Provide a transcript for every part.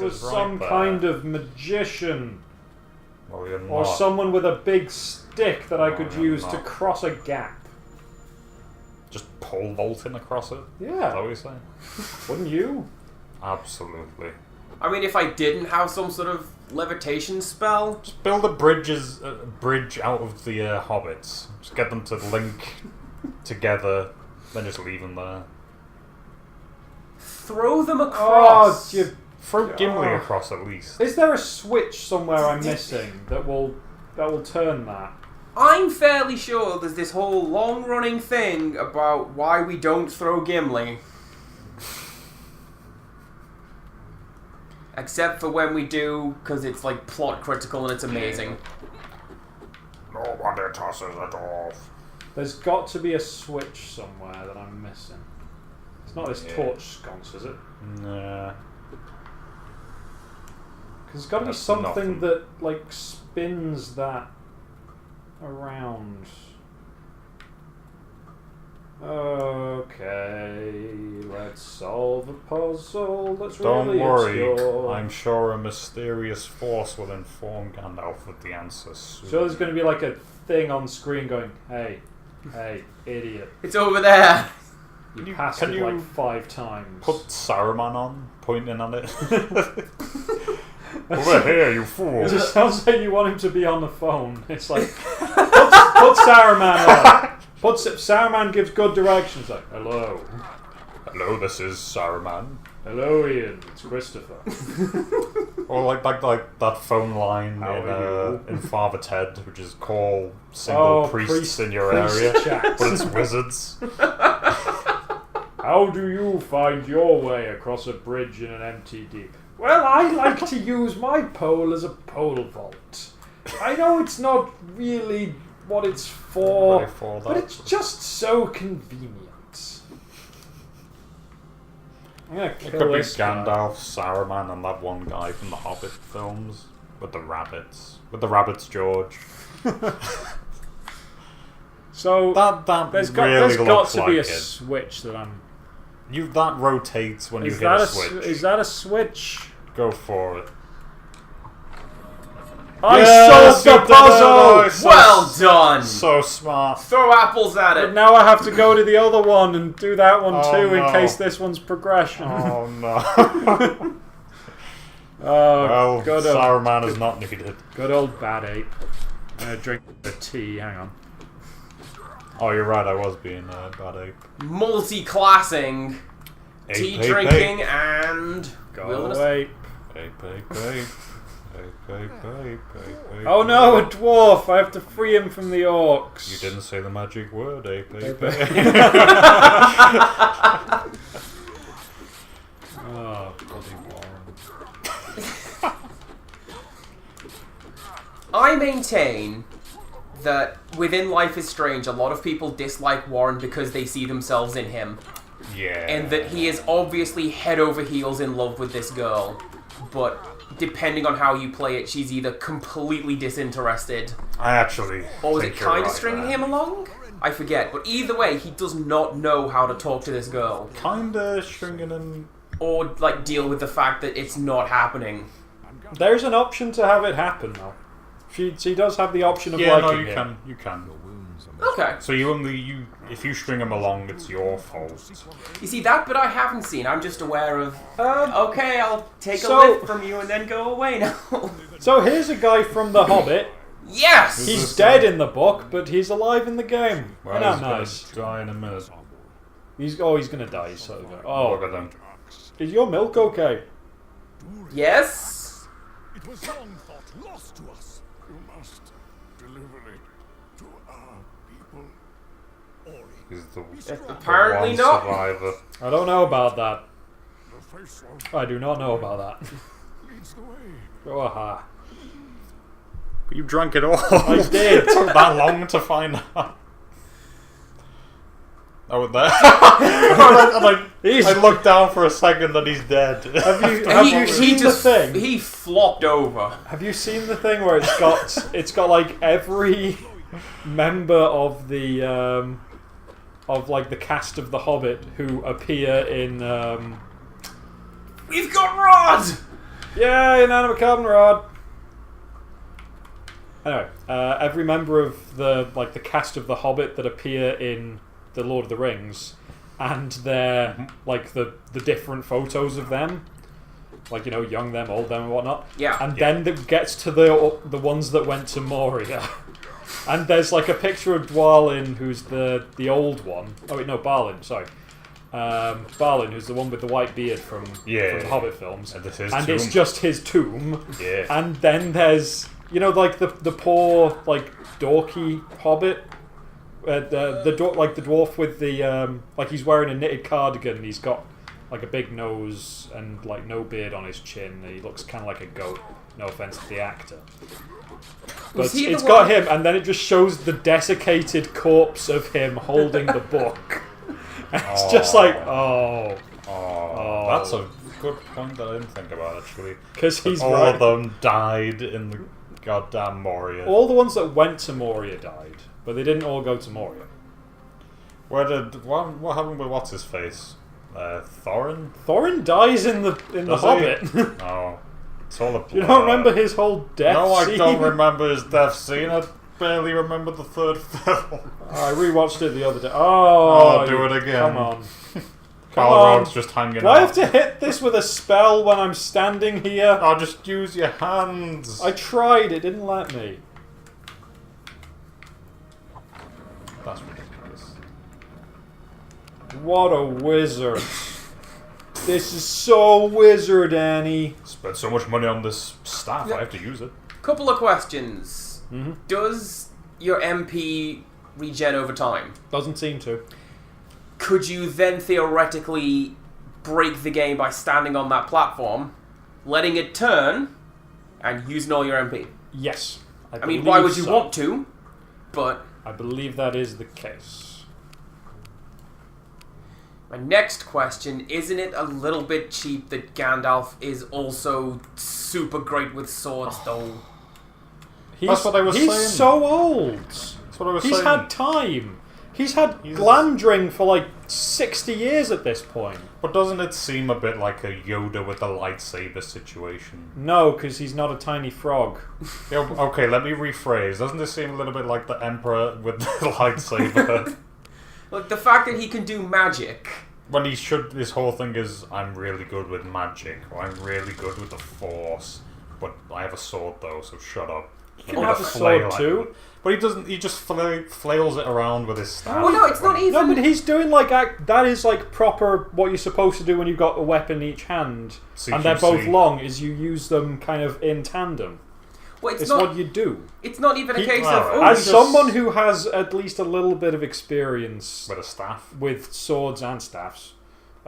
was some kind of magician. Well, you're not. Or someone with a big stick that I could use to cross a gap. Just pole vaulting across it? Yeah. Is that what you're saying? Wouldn't you? Absolutely. I mean, if I didn't have some sort of levitation spell... Just build a bridge out of the hobbits. Just get them to link together, then just leave them there. Throw them across! Throw Gimli across at least. Is there a switch somewhere I'm missing that will turn that? I'm fairly sure there's this whole long-running thing about why we don't throw Gimli. Except for when we do, because it's like plot critical and it's amazing. No wonder tosses it off. There's got to be a switch somewhere that I'm missing. It's not this torch sconce, is it? Nah. Because there's got to be something that like spins that around. Okay, let's solve a puzzle that's really obscure. Don't worry, I'm sure a mysterious force will inform Gandalf of the answers soon. So there's going to be like a thing on screen going, hey, idiot. It's over there! You passed it like 5 times. Put Saruman on, pointing at it. Over here, you fool! It just sounds like you want him to be on the phone. It's like, put Saruman on. Saruman gives good directions. Like, hello. Hello, this is Saruman. Hello, Ian. It's Christopher. Or like that phone line in Father Ted, which is call single priests in your area, but it's wizards. How do you find your way across a bridge in an empty deep? Well, I like to use my pole as a pole vault. I know it's not really what it's for, but it's just so convenient. I'm gonna kill it could be this Gandalf, Saruman, and that one guy from the Hobbit films with the rabbits. With the rabbits, George. So there's got to be a switch that I'm. That rotates when you hit a switch. Is that a switch? Go for it. I solved the puzzle! Well done! So smart. Throw apples at it. But now I have to go to the other one and do that one too in case this one's progression. Oh no. Well, Saruman is not needed. Good old bad ape. I'm gonna drink the tea, hang on. Oh, you're right, I was being a bad ape. Multi-classing, tea drinking, and go ape. Ape. Oh no, a dwarf! I have to free him from the orcs. You didn't say the magic word, ape. Oh, bloody Warren. I maintain that within Life is Strange, a lot of people dislike Warren because they see themselves in him. Yeah. And that he is obviously head over heels in love with this girl, but depending on how you play it, she's either completely disinterested. Or was it kind of stringing him along? I forget, but either way, he does not know how to talk to this girl. Kinda stringing him. Or, like, deal with the fact that it's not happening. There's an option to have it happen, though. She does have the option of liking him. You can. Okay. So if you string him along, it's your fault. You see, that bit I haven't seen. I'm just aware of, okay, I'll take a lift from you and then go away now. So here's a guy from The Hobbit. Yes! He's dead in the book, but he's alive in the game. Well, Isn't that he's nice? gonna die in a minute. He's gonna die, so... Look at them. Is your milk okay? Yes? It was long thought lost to us. You must deliver it to our people. He's the apparently the one not. Survivor. I don't know about that. The faithful I do not know about that. leads the way. Oh, aha. You drank it all. I did. It took that long to find out. Oh, there. I looked down for a second and he's dead. Have you seen the thing? He flopped over. Have you seen the thing where it's got like every member of the like the cast of The Hobbit who appear in We've got Rod! Yeah, inanimate carbon rod. Anyway, every member of the cast of The Hobbit that appear in The Lord of the Rings, and their the different photos of them, young them, old them, and whatnot. Yeah. And then it gets to the ones that went to Moria, and there's a picture of Dwalin, who's the old one. Oh wait, no, Balin. Sorry. Balin, who's the one with the white beard from the Hobbit films, and it's just his tomb. Yeah. And then there's the poor dorky Hobbit, the dwarf with the he's wearing a knitted cardigan and he's got a big nose and no beard on his chin. And he looks kind of like a goat. No offense to the actor. But it's got him, and then it just shows the desiccated corpse of him holding the book. It's just that's a good point that I didn't think about, actually. Because he's all of them died in the goddamn Moria. All the ones that went to Moria died, but they didn't all go to Moria. What happened with what's his face? Thorin? Thorin dies in the Hobbit. Oh, it's all a. You don't remember his whole death scene? No, I don't remember his death scene. I barely remember the third film. I rewatched it the other day. Oh, do it again. Come on. Balrog's just hanging Do I have to hit this with a spell when I'm standing here? Oh, just use your hands. I tried, it didn't let me. That's ridiculous. What a wizard. This is so wizard, Annie. Spent so much money on this staff, I have to use it. Couple of questions. Mm-hmm. Does your MP regen over time? Doesn't seem to. Could you then theoretically break the game by standing on that platform, letting it turn, and using all your MP? Yes. I mean, why would you want to? But I believe that is the case. My next question, isn't it a little bit cheap that Gandalf is also super great with swords, though? That's what I was saying. He's so old. That's what I was saying. He's had time. He's had Glamdring for 60 years at this point. But doesn't it seem a bit like a Yoda with a lightsaber situation? No, because he's not a tiny frog. Okay, let me rephrase. Doesn't this seem a little bit like the Emperor with the lightsaber? Look, the fact that he can do magic. When he should, this whole thing is, I'm really good with magic, or I'm really good with the Force, but I have a sword though, so shut up. He can have a sword too. But he doesn't, he just flails it around with his staff. Well, no, it's not even... No, but he's doing that is proper what you're supposed to do when you've got a weapon in each hand. CQC. And they're both long, is you use them kind of in tandem. Well, it's what you do. It's not even a case of... As someone who has at least a little bit of experience... With a staff? With swords and staffs.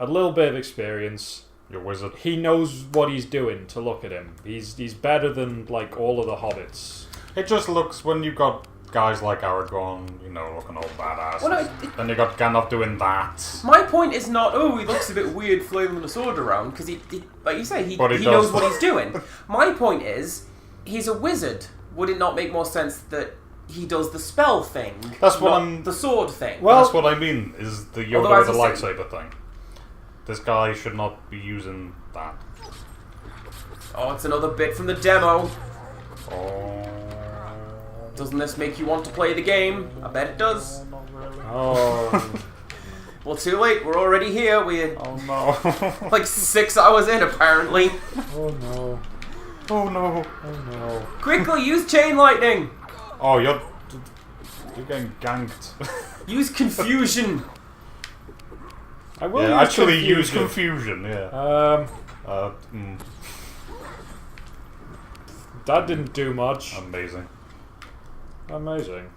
A little bit of experience. You're a wizard. He knows what he's doing to look at him. He's better than, all of the hobbits. It just looks, when you've got guys like Aragorn, looking all badass. Well, no, then you got Gandalf doing that. My point is not, he looks a bit weird flailing the sword around, because he like you say, he knows what he's doing. My point is, he's a wizard. Would it not make more sense that he does the spell thing, that's what the sword thing? Well, that's what I mean, is the Yoda with the lightsaber thing. This guy should not be using that. Oh, it's another bit from the demo. Oh. Doesn't this make you want to play the game? I bet it does. Oh. Well, too late. We're already here. We're no. 6 hours in, apparently. Oh no. Oh no. Oh no. Quickly, use chain lightning. Oh, you're getting ganked. Use confusion. I will use confusion. Yeah. That didn't do much. Amazing. Amazing.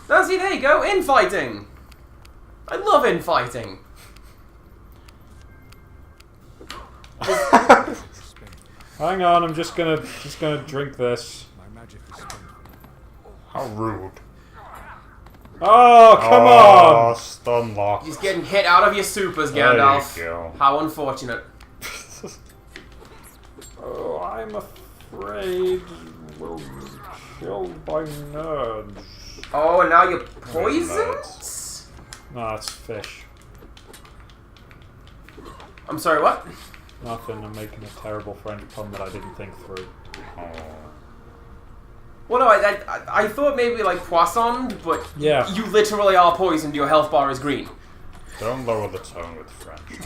Now, see, there you go. Infighting. I love infighting. Hang on, I'm just gonna drink this. My magic is spent. How rude. Oh, come on! Stun lock. He's getting hit out of your supers, Gandalf. There you go. How unfortunate. Oh, I'm afraid we'll be killed by nerds. Oh, and now you're poisoned? No, it's fish. I'm sorry, what? Nothing. I'm making a terrible French pun that I didn't think through. Oh. Well, no, I thought maybe like poisoned, but yeah. You literally are poisoned. Your health bar is green. Don't lower the tone with French.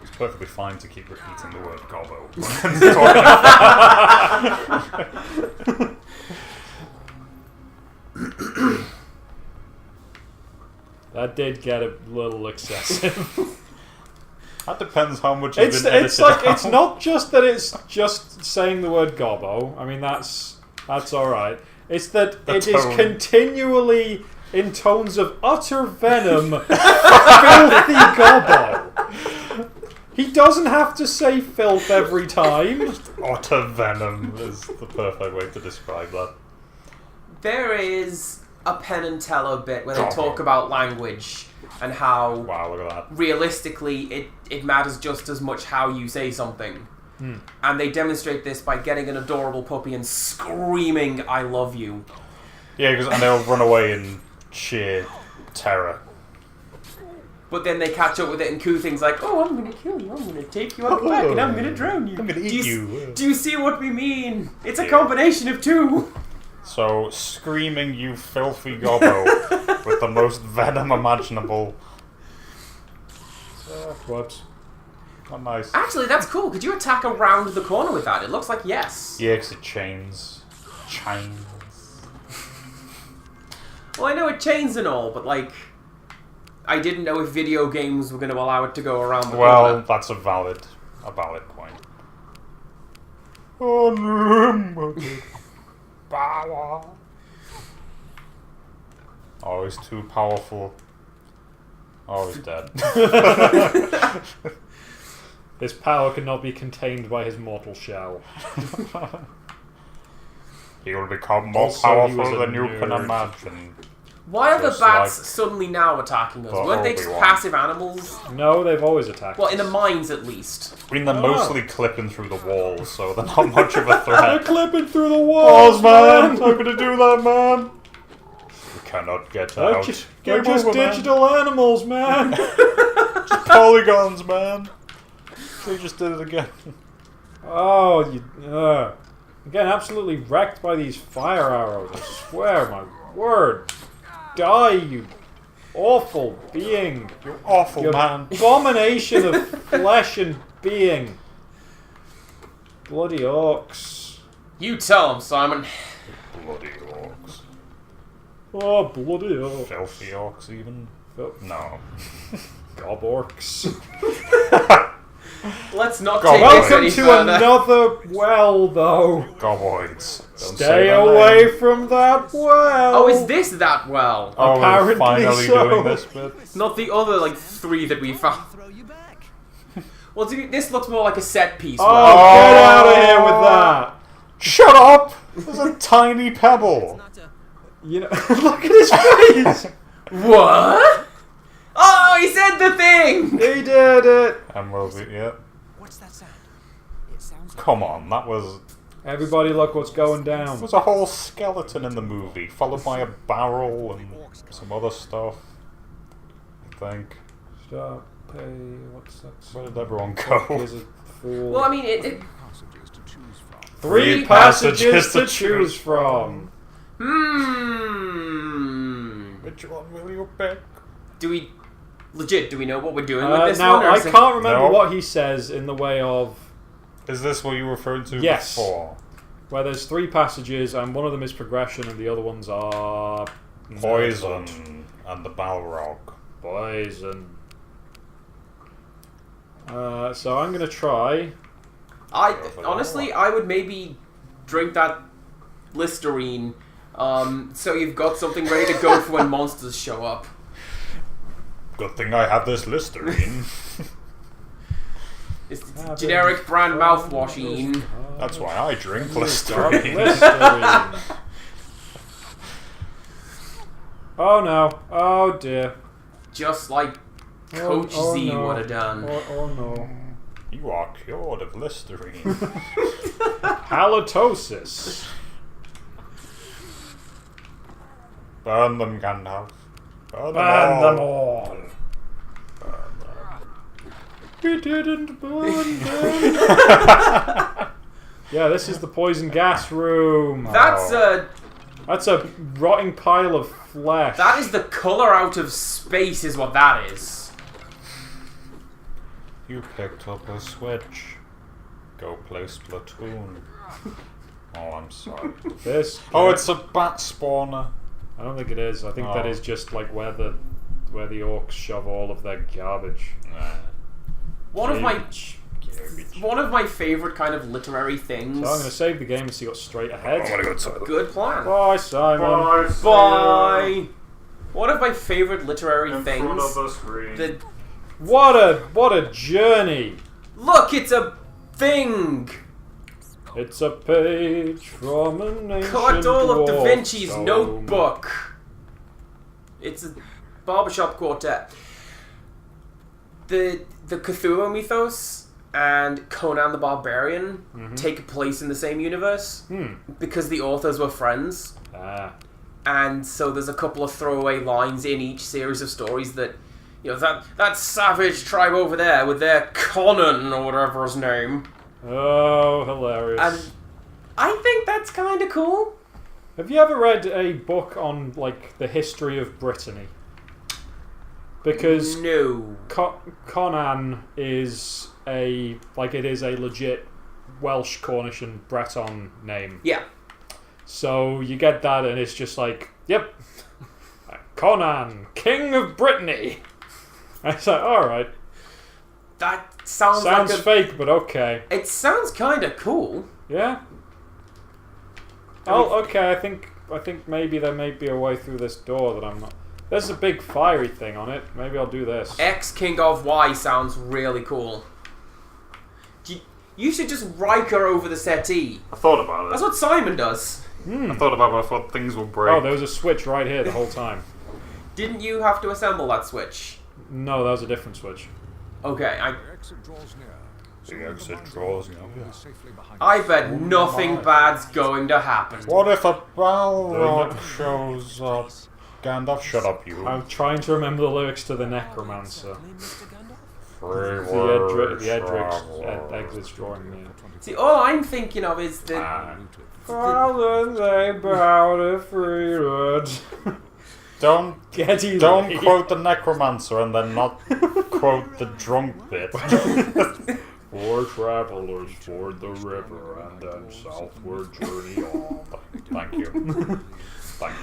It's perfectly fine to keep repeating the word gobbo. That did get a little excessive. That depends how much it's like it's not just that it's just saying the word gobbo. I mean that's alright. It's that it is continually in tones of utter venom, filthy gobbo. He doesn't have to say filth every time. Utter venom is the perfect way to describe that. There is a Penn and Teller bit where they talk about language and how look at that. Realistically it matters just as much how you say something. And they demonstrate this by getting an adorable puppy and screaming, "I love you." Yeah, and they'll run away in sheer terror. But then they catch up with it and coo things like, "Oh, I'm going to kill you, I'm going to take you out the back, and I'm going to drown you. I'm going to eat you. Do you see what we mean? It's a combination of two." So, screaming, "You filthy gobbo," with the most venom imaginable. Whoops. Not nice. Actually, that's cool. Could you attack around the corner with that? It looks like yes. Yeah, because it chains. Well, I know it chains and all, but like, I didn't know if video games were going to allow it to go around the corner. Well, that's a valid point. Oh, he's too powerful. Oh, he's dead. His power cannot be contained by his mortal shell. He will become more powerful than you can imagine. Why are the bats suddenly now attacking us? Weren't they just passive animals? No, they've always attacked us. In the mines at least. I mean, they're mostly clipping through the walls, so they're not much of a threat. They're clipping through the walls, man! I'm gonna do that, man! We cannot get out. They're just digital animals, man! Just polygons, man! They just did it again. Oh, you... I'm getting absolutely wrecked by these fire arrows, I swear, my word. Die, you awful being. You awful man. Abomination of flesh and being. Bloody orcs. You tell him, Simon. Bloody orcs. Oh, bloody orcs. Filthy orcs, even? No. Gob orcs. Let's not take this any further. Welcome to another well, though. Goboids. Stay away from that well. Oh, is this that well? Oh, apparently we're finally doing this bit. Not the other, 3 that we found. Well, this looks more like a set piece. Oh, get out of here with that. Shut up! There's a tiny pebble. You know, look at his face. What? Oh, he said the thing! He did it! And we'll be, yeah. What's that sound? It sounds Come on, that was... Everybody look what's going There down. was a whole skeleton in the movie, followed by a barrel and some other stuff. I think. Stop, pay, what's that? Where did everyone go? Is it fool? Well, I mean, it 3 passages to choose from. Which one will you pick? Do we know what we're doing with this now, one? I can't remember No. what he says in the way of... Is this what you were referring to Yes. before? Where there's 3 passages, and one of them is progression, and the other ones are... Poison and the Balrog. Poison. So I'm going to try... Honestly, I would maybe drink that Listerine, so you've got something ready to go for when monsters show up. Good thing I have this Listerine. It's generic brand mouthwashing. That's why I drink Listerine. Oh no. Oh dear. Just like Coach Z no. would have done. Oh no. You are cured of Listerine. Halitosis. Burn them, Gandalf. Burn Ban them them all. all. We didn't burn them. Yeah, this is the poison gas room. That's a rotting pile of flesh. That is the colour out of space, is what that is. You picked up a switch. Go play Splatoon. Oh, I'm sorry. Oh, it's a bat spawner. I don't think it is. I think that is just like where the orcs shove all of their garbage. One of my favourite kind of literary things. So I'm going to save the game and see what's straight ahead. I want to go inside. Good plan. Bye, Simon. Bye. One of my favourite literary things. Front of the screen. What a journey! Look, it's a thing. It's a page from an ancient Collect all of Da dwarf Vinci's stone. notebook. It's a barbershop quartet. The Cthulhu mythos and Conan the Barbarian take place in the same universe because the authors were friends. And so there's a couple of throwaway lines in each series of stories that, you know, that savage tribe over there with their Conan or whatever his name. Oh, hilarious. And I think that's kind of cool. Have you ever read a book on, like, the history of Brittany? Because no. Conan is a legit Welsh, Cornish and Breton name. Yeah. So you get that and it's just like, yep, Conan, King of Brittany. I was like, alright. That sounds like fake, but okay. It sounds kind of cool. Yeah. Okay. I think maybe there may be a way through this door that I'm not. There's a big fiery thing on it. Maybe I'll do this. X King of Y sounds really cool. You should just Riker over the settee. I thought about it. That's what Simon does. I thought about it, but I thought things will break. Oh, there was a switch right here the whole time. Didn't you have to assemble that switch? No, that was a different switch. Okay, The exit draws near. The exit draws near. I bet nothing bad's going to happen. What if a Balrog shows up? Gandalf, shut up, you. I'm trying to remember the lyrics to the Necromancer. The exit's drawing me. See, all I'm thinking of is that... Father, they bow to freedom. Don't Ready. quote the Necromancer and then not quote the drunk bit. Four travelers ford the river and then southward journey on. Thank you. Thank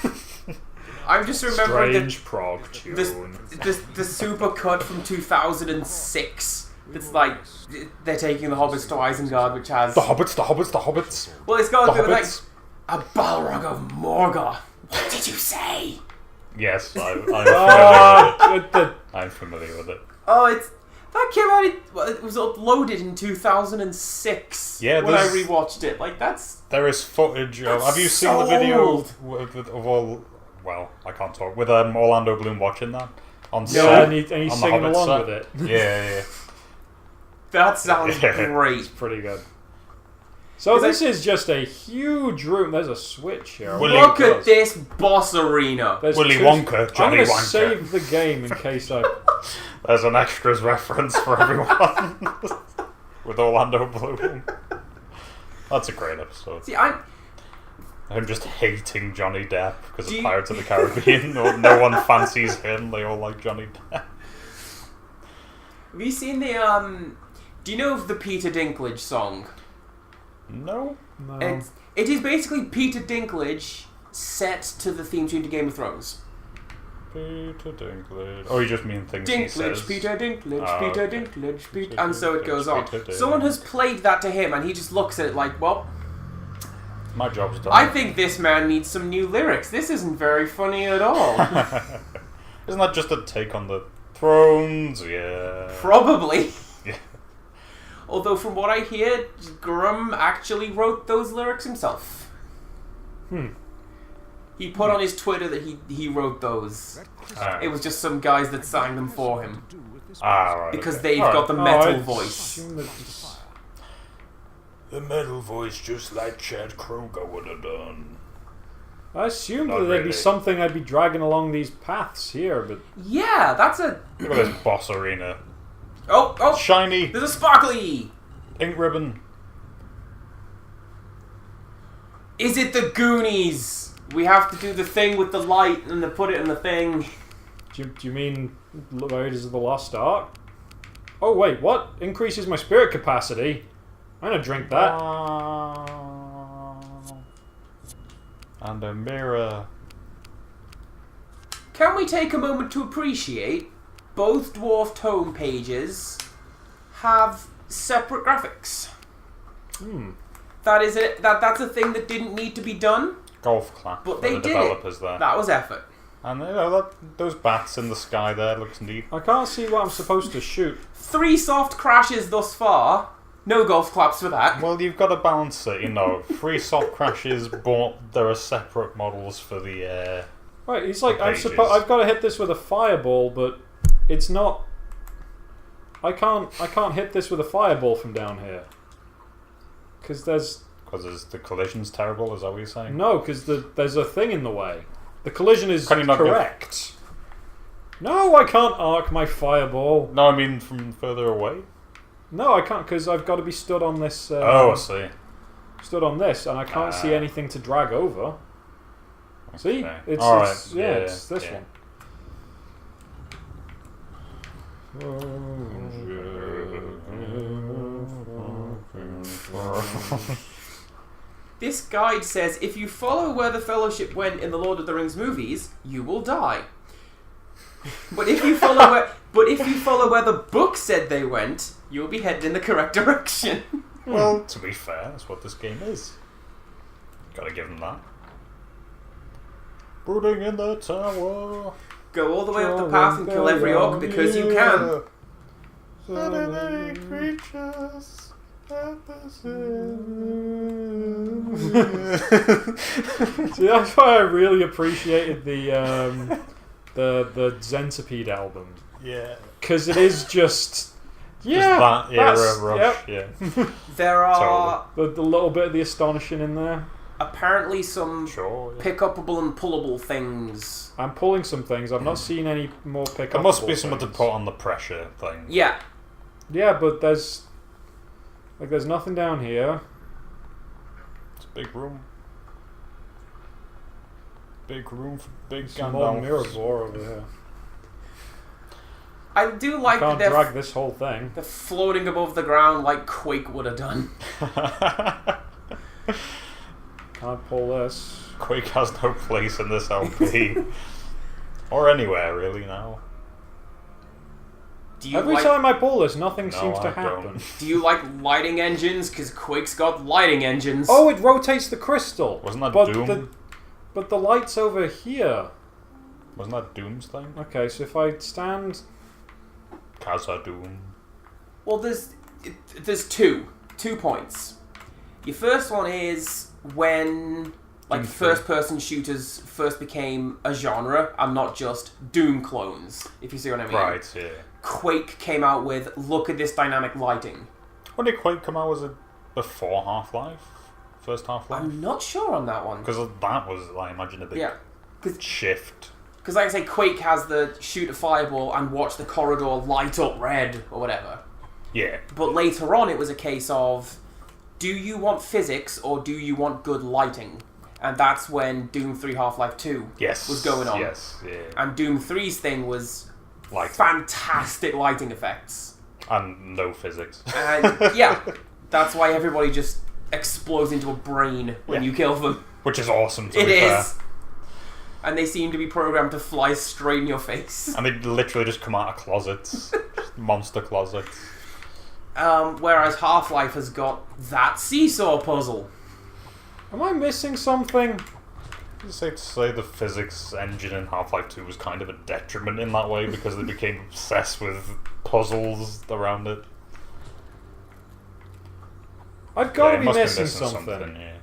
you. I'm just remembering Strange prog tune. the super cut from 2006. It's like they're taking the Hobbits to Isengard, which has The Hobbits. well, it's got The a bit like Hobbits. a Balrog of Morgoth. What did you say? Yes, I'm familiar with it. I'm familiar with it. Oh, that came out. It was uploaded in 2006. Yeah, when I rewatched it, like there is footage of. Have you seen so the video old. of all? Well, I can't talk with Orlando Bloom watching that on set. Yeah, and he's on the singing Hobbit along set. with it. Yeah. That sounds great. It's pretty good. So this is just a huge room. There's a switch here. Look at this boss arena. There's Willy two- Wonka, Johnny I'm gonna Wanker. save the game in case I. There's an extras reference for everyone with Orlando Bloom. That's a great episode. See, I'm just hating Johnny Depp because of Pirates of the Caribbean. No one fancies him. They all like Johnny Depp. have you seen the do you know of the Peter Dinklage song? No. It is basically Peter Dinklage set to the theme tune to Game of Thrones. Peter Dinklage. Oh, you just mean things he says. Peter Dinklage, Oh, Peter okay. Dinklage, Peter... Peter And so it goes on. Dinklage. Someone has played that to him and he just looks at it like, well, My job's done. I think this man needs some new lyrics. This isn't very funny at all. Isn't that just a take on the Thrones? Yeah. Probably. Yeah. Although from what I hear, Grum actually wrote those lyrics himself. He put on his Twitter that he wrote those. It was just some guys that sang them for him. Right, Because okay. they've got the metal voice. The metal voice, just like Chad Kroger would have done. I assumed Not that there'd really. be something I'd be dragging along these paths here, but Yeah, that's a... Look at this boss arena. Oh! Shiny! There's a sparkly! Ink ribbon. Is it the Goonies? We have to do the thing with the light and to put it in the thing. Do you mean Raiders of the Lost Ark? Oh wait, what? Increases my spirit capacity? I'm gonna drink that. And a mirror. Can we take a moment to appreciate both dwarf tome pages have separate graphics? That is it. That's a thing that didn't need to be done. Golf clap But for they the did developers it. there. That was effort. And those bats in the sky there looks neat. I can't see what I'm supposed to shoot. 3 soft crashes thus far. No golf claps for that. Well, you've got to balance it, 3 soft crashes, but there are separate models for the Right, he's like, pages. I've got to hit this with a fireball, but it's not. I can't hit this with a fireball from down here. Because the collision's terrible, is that what you're saying? No, because there's a thing in the way. The collision is Can you not correct. No, I can't arc my fireball. No, I mean from further away? No, I can't, because I've got to be stood on this... I see. Stood on this, and I can't see anything to drag over. See? Okay. It's Yeah, it's this yeah. one. This guide says if you follow where the Fellowship went in the Lord of the Rings movies, you will die. But if you follow where the book said they went, you'll be headed in the correct direction. Well, to be fair, that's what this game is. Gotta give them that. Brooding in the tower. Go all the way up the path and kill every orc because you can. Creatures. See, that's why I really appreciated the Centipede album. Yeah. Because it is just that era rush. Yep. Yeah. There are the little bit of the astonishing in there. apparently some Sure. Yeah. pick-upable and pullable things. I'm pulling some things. I've not seen any more pick up. There must be something to put on the pressure thing. Yeah. Yeah, but there's nothing down here. It's a big room. Big room for big Small Gandalf. mirror bore over here. I do like Can't that drag this whole thing. they're floating above the ground like Quake would have done. Can't pull this. Quake has no place in this LP. Or anywhere really now. Do you Every like, time I pull this, nothing No, seems to I happen. don't. Do you like lighting engines? Because Quake's got lighting engines. Oh, it rotates the crystal. Wasn't that but Doom? But the light's over here. Wasn't that Doom's thing? Okay, so if I stand... Casa Doom. Well, there's 2 points. Your first one is when like first-person shooters first became a genre and not just Doom clones, if you see what I mean. Right, yeah. Quake came out with, look at this dynamic lighting. When did Quake come out? Was it before Half-Life? First Half-Life? I'm not sure on that one. Because that was, I imagine, a big shift. Because like I say, Quake has the shoot a fireball and watch the corridor light up red or whatever. Yeah. But later on it was a case of, do you want physics or do you want good lighting? And that's when Doom 3 Half-Life 2 was going on. Yes, yeah. And Doom 3's thing was Lighting. fantastic lighting effects. And no physics. And yeah, that's why everybody just explodes into a brain when you kill them. Which is awesome, to It be fair. is. And they seem to be programmed to fly straight in your face. And they literally just come out of closets. Just monster closets. Whereas Half-Life has got that seesaw puzzle. Am I missing something? It's safe to say the physics engine in Half-Life 2 was kind of a detriment in that way because they became obsessed with puzzles around it. I've got to it be must missing missing something. yeah.